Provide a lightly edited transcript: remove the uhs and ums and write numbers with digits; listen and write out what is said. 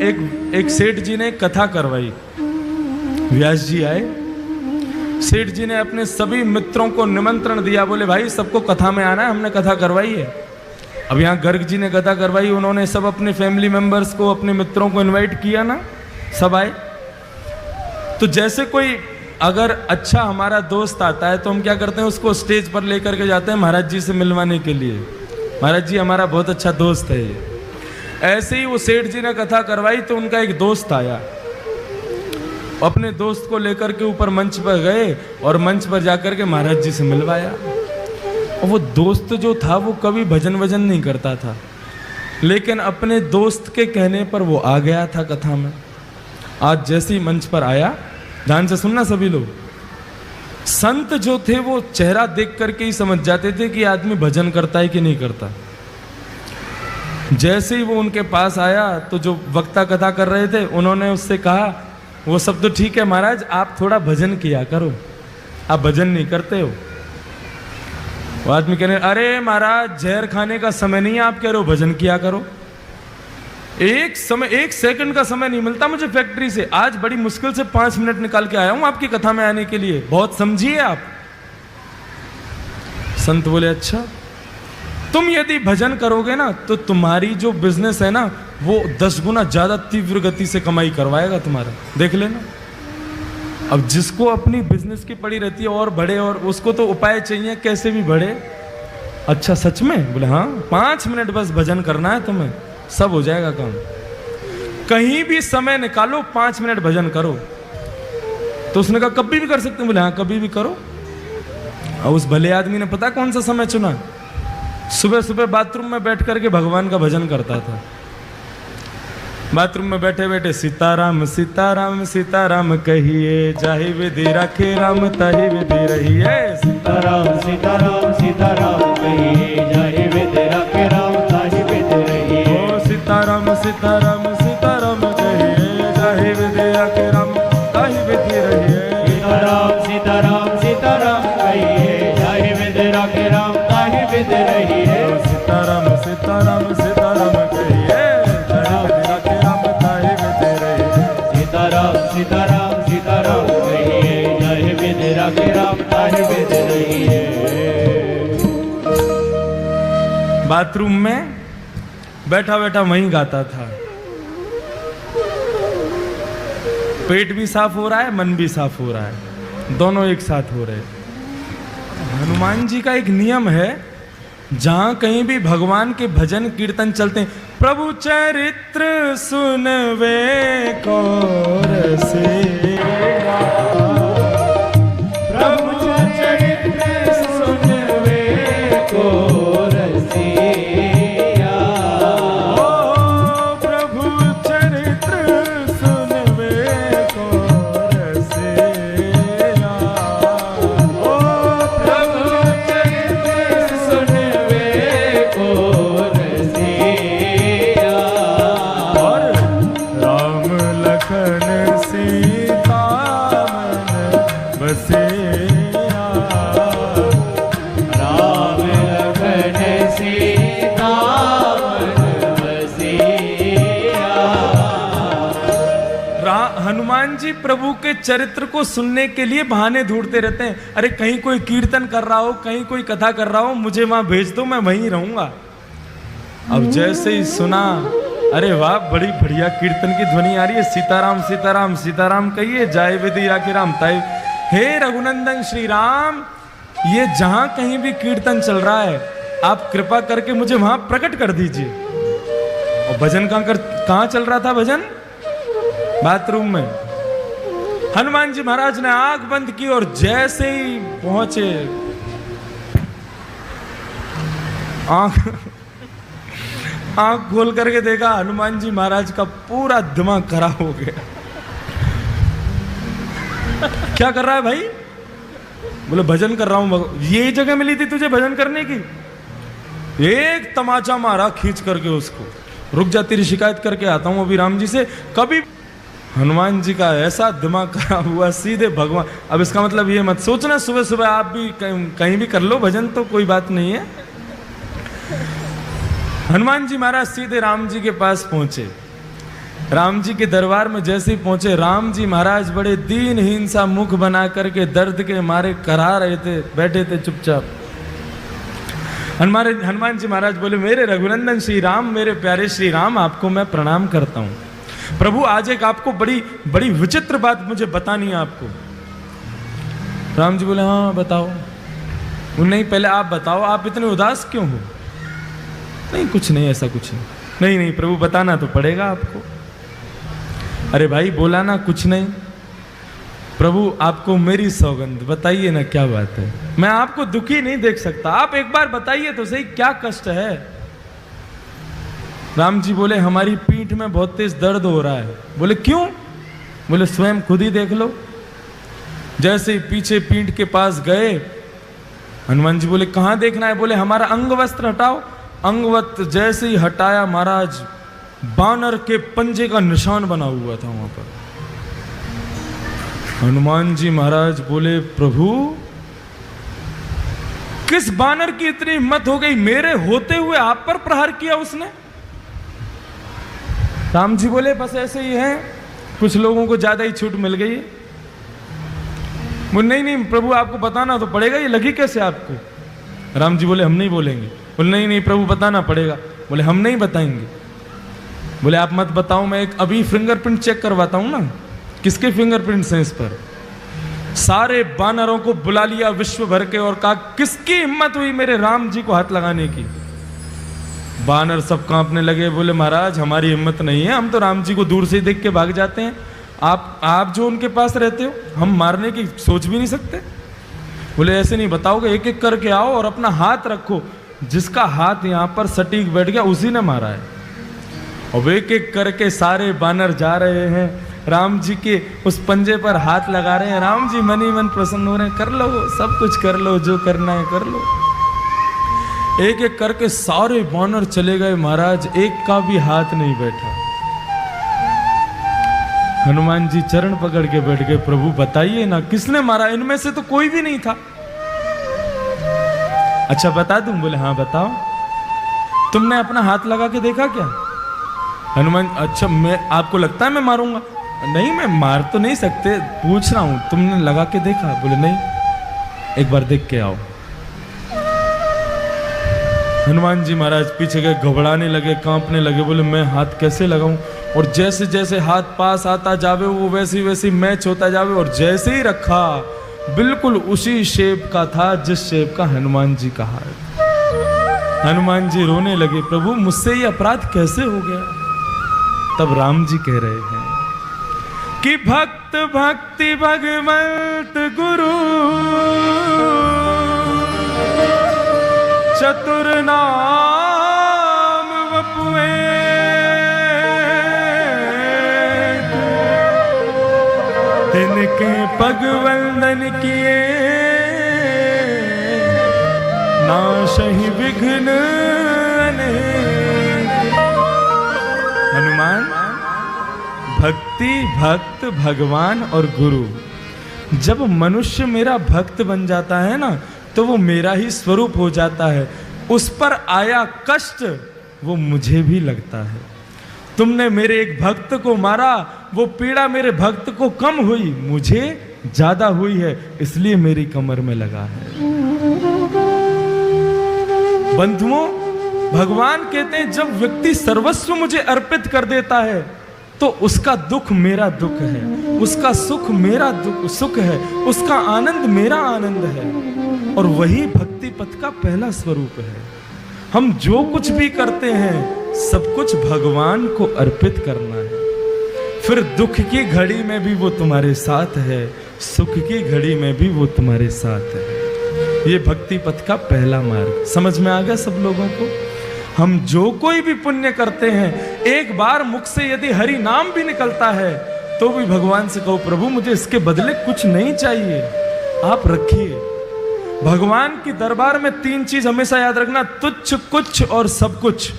एक सेठ जी ने कथा करवाई। व्यास जी आए, सेठ जी ने अपने सभी मित्रों को निमंत्रण दिया, बोले भाई सबको कथा में आना है, हमने कथा करवाई है। अब यहाँ गर्ग जी ने कथा करवाई, उन्होंने सब अपने फैमिली मेंबर्स को, अपने मित्रों को इनवाइट किया ना, सब आए। तो जैसे कोई अगर अच्छा हमारा दोस्त आता है तो हम क्या करते हैं, उसको स्टेज पर लेकर के जाते हैं महाराज जी से मिलवाने के लिए, महाराज जी हमारा बहुत अच्छा दोस्त है ये। ऐसे ही वो सेठ जी ने कथा करवाई तो उनका एक दोस्त आया, अपने दोस्त को लेकर के ऊपर मंच पर गए और मंच पर जाकर के महाराज जी से मिलवाया। और वो दोस्त जो था वो कभी भजन वजन नहीं करता था, लेकिन अपने दोस्त के कहने पर वो आ गया था कथा में। आज जैसे ही मंच पर आया, ध्यान से सुनना सभी लोग, संत जो थे वो चेहरा देख करके ही समझ जाते थे कि आदमी भजन करता है कि नहीं करता। जैसे ही वो उनके पास आया तो जो वक्ता कथा कर रहे थे उन्होंने उससे कहा, वो सब तो ठीक है महाराज, आप थोड़ा भजन किया करो, आप भजन नहीं करते हो। वो आदमी कह रहे, अरे महाराज जहर खाने का समय नहीं है, आप कह रहे हो भजन किया करो। एक सेकंड का समय नहीं मिलता मुझे फैक्ट्री से, आज बड़ी मुश्किल से 5 मिनट निकाल के आया हूं आपकी कथा में आने के लिए, बहुत समझिए आप। संत बोले, अच्छा तुम यदि भजन करोगे ना तो तुम्हारी जो बिजनेस है ना वो 10 गुना ज्यादा तीव्र गति से कमाई करवाएगा तुम्हारा, देख लेना। अब जिसको अपनी बिजनेस की पड़ी रहती है और बढ़े, और उसको तो उपाय चाहिए कैसे भी बढ़े। अच्छा सच में? बोले हाँ, 5 मिनट बस भजन करना है तुम्हें, सब हो जाएगा काम। कहीं भी समय निकालो, 5 मिनट भजन करो। तो उसने कहा कभी भी कर सकते हैं? बोले हाँ कभी भी करो। और उस भले आदमी ने पता कौन सा समय चुना? सुबह सुबह बाथरूम में बैठ करके भगवान का भजन करता था। बाथरूम में बैठे बैठे सीताराम सीताराम सीताराम कहिए, जाहि विधि राखे राम ताहि विधि रहिए। सीताराम सीताराम सीताराम कहिए, जाहि विधि राखे राम ताहि विधि रहिए। ओ सीताराम सीताराम सीताराम कहिए, जाहि विधि राखे राम ताहि विधि रहिए। सीताराम सीताराम सीताराम कहिए, जाहि विधि राखे राम ताहि विधि रहिए। सीताराम सीताराम सीताराम कहिए, जाहि विधि राखे राम ताहि विधि रहिए। सीताराम सीताराम सीताराम कहिए, जाहि विधि राखे राम ताहि विधि रहिए। बाथरूम में बैठा बैठा वहीं गाता था। पेट भी साफ हो रहा है, मन भी साफ हो रहा है, दोनों एक साथ हो रहे। हनुमान जी का एक नियम है, जहां कहीं भी भगवान के भजन कीर्तन चलते हैं, प्रभु चरित्र सुनवे को रसेरा, प्रभु चरित्र सुनवे को रसेरा। ओ प्रभु चरित्र सुनवे को रसेरा। ओ प्रभु चरित्र सुनवे को रसेरा। और राम लखन सीता मन बसेरा। राम लखन सीता मन बसेरा। हनुमान जी प्रभु के चरित्र को सुनने के लिए बहाने ढूंढते रहते हैं। अरे कहीं कोई कीर्तन कर रहा हो, कहीं कोई कथा कर रहा हो, मुझे वहां भेज दो, मैं वहीं रहूंगा। अब जैसे ही सुना, अरे वाह बड़ी बढ़िया कीर्तन की ध्वनि आ रही है, सीताराम सीताराम सीताराम कहिए, जाय विधि राखे राम ताहि। हे रघुनंदन श्री राम, ये जहां कहीं भी कीर्तन चल रहा है आप कृपा करके मुझे वहां प्रकट कर दीजिए। और भजन कहां चल रहा था? भजन बाथरूम में। हनुमान जी महाराज ने आंख बंद की और जैसे ही पहुंचे, आंख खोल करके देखा, हनुमान जी महाराज का पूरा दिमाग खराब हो गया। क्या कर रहा है भाई? बोले भजन कर रहा हूं। यही जगह मिली थी तुझे भजन करने की? एक तमाचा मारा खींच करके उसको, रुक जा तेरी शिकायत करके आता हूं अभी राम जी से। कभी हनुमान जी का ऐसा दिमाग खराब हुआ, सीधे भगवान। अब इसका मतलब ये मत सोचना सुबह सुबह आप भी कहीं भी कर लो भजन, तो कोई बात नहीं है। हनुमान जी महाराज सीधे राम जी के पास पहुंचे। राम जी के दरबार में जैसे ही पहुंचे, राम जी महाराज बड़े दीनहीन सा मुख बना करके दर्द के मारे करा रहे थे, बैठे थे चुपचाप। हनुमान जी महाराज बोले, मेरे रघुनंदन श्री राम, मेरे प्यारे श्री राम, आपको मैं प्रणाम करता हूं। प्रभु आज एक आपको बड़ी बड़ी विचित्र बात मुझे बतानी है आपको। राम जी बोले, हाँ बताओ। नहीं पहले आप बताओ, आप इतने उदास क्यों हो? नहीं कुछ नहीं, ऐसा कुछ नहीं। नहीं नहीं प्रभु बताना तो पड़ेगा आपको। अरे भाई बोला ना कुछ नहीं। प्रभु आपको मेरी सौगंध, बताइए ना क्या बात है। मैं आपको दुखी नहीं देख सकता, आप एक बार बताइए तो सही क्या कष्ट है। राम जी बोले, हमारी पीठ में बहुत तेज दर्द हो रहा है। बोले क्यों? बोले स्वयं खुद ही देख लो। जैसे ही पीछे पीठ के पास गए, हनुमान जी बोले कहां देखना है? बोले हमारा अंग वस्त्र हटाओ। अंग वस्त्र जैसे ही हटाया महाराज, बानर के पंजे का निशान बना हुआ था वहां पर। हनुमान जी महाराज बोले, प्रभु किस बानर की इतनी हिम्मत हो गई, मेरे होते हुए आप पर प्रहार किया उसने? राम जी बोले, बस ऐसे ही है, कुछ लोगों को ज्यादा ही छूट मिल गई है। बोले नहीं नहीं प्रभु आपको बताना तो पड़ेगा, ये लगी कैसे आपको? राम जी बोले, हम नहीं बोलेंगे। बोले नहीं नहीं प्रभु बताना पड़ेगा। बोले हम नहीं बताएंगे। बोले आप मत बताओ, मैं एक अभी फिंगरप्रिंट चेक करवाता हूं ना। किसके फिंगरप्रिंट्स हैं इस पर? सारे बानरों को बुला लिया विश्व भर के और कहा, किसकी हिम्मत हुई मेरे राम जी को हाथ लगाने की? बानर सब कांपने लगे। बोले महाराज हमारी हिम्मत नहीं है, हम तो राम जी को दूर से देख के भाग जाते हैं। आप जो उनके पास रहते हो, हम मारने की सोच भी नहीं सकते। बोले ऐसे नहीं बताओगे, एक एक करके आओ और अपना हाथ रखो। जिसका हाथ यहां पर सटीक बैठ गया उसी ने मारा है। और एक एक करके सारे बानर जा रहे हैं, राम जी के उस पंजे पर हाथ लगा रहे हैं। राम जी मन ही मन प्रसन्न हो रहे हैं, कर लो सब कुछ कर लो, जो करना है कर लो। एक एक करके सारे बानर चले गए महाराज, एक का भी हाथ नहीं बैठा। हनुमान जी चरण पकड़ के बैठ गए, प्रभु बताइए ना किसने मारा? इनमें से तो कोई भी नहीं था। अच्छा बता दूं? बोले हाँ बताओ। तुमने अपना हाथ लगा के देखा क्या? हनुमान, अच्छा मैं, आपको लगता है मैं मारूंगा? नहीं मैं मार तो नहीं सकते, पूछ रहा हूं तुमने लगा के देखा? बोले नहीं, एक बार देख के आओ। हनुमान जी महाराज पीछे गए, घबराने लगे, कांपने लगे। बोले मैं हाथ कैसे लगाऊं? और जैसे जैसे हाथ पास आता जावे वो वैसे वैसे मैच होता जावे। और जैसे ही रखा बिल्कुल उसी शेप का था जिस शेप का हनुमान जी का हाथ। हनुमान जी रोने लगे, प्रभु मुझसे ये अपराध कैसे हो गया? तब राम जी कह रहे हैं कि भक्त भक्ति भगवंत गुरु चतुर नाम वपुए तिनके पग वंदन किए नाशहि विघ्न अनेक। हनुमान, भक्ति, भक्त, भगवान और गुरु, जब मनुष्य मेरा भक्त बन जाता है ना तो वो मेरा ही स्वरूप हो जाता है। उस पर आया कष्ट वो मुझे भी लगता है। तुमने मेरे एक भक्त को मारा, वो पीड़ा मेरे भक्त को कम हुई, मुझे ज्यादा हुई है, इसलिए मेरी कमर में लगा है। बंधुओं, भगवान कहते हैं जब व्यक्ति सर्वस्व मुझे अर्पित कर देता है तो उसका दुख मेरा दुख है, उसका सुख मेरा सुख है, उसका आनंद मेरा आनंद है। और वही भक्ति पथ का पहला स्वरूप है। हम जो कुछ भी करते हैं सब कुछ भगवान को अर्पित करना है। फिर दुख की घड़ी में भी वो तुम्हारे साथ है, सुख की घड़ी में भी वो तुम्हारे साथ है। ये भक्ति पथ का पहला मार्ग समझ में आ गया सब लोगों को? हम जो कोई भी पुण्य करते हैं, एक बार मुख से यदि हरि नाम भी निकलता है तो भी भगवान से कहो, प्रभु मुझे इसके बदले कुछ नहीं चाहिए, आप रखिए। भगवान की दरबार में तीन चीज हमेशा याद रखना, तुच्छ, कुछ और सब कुछ।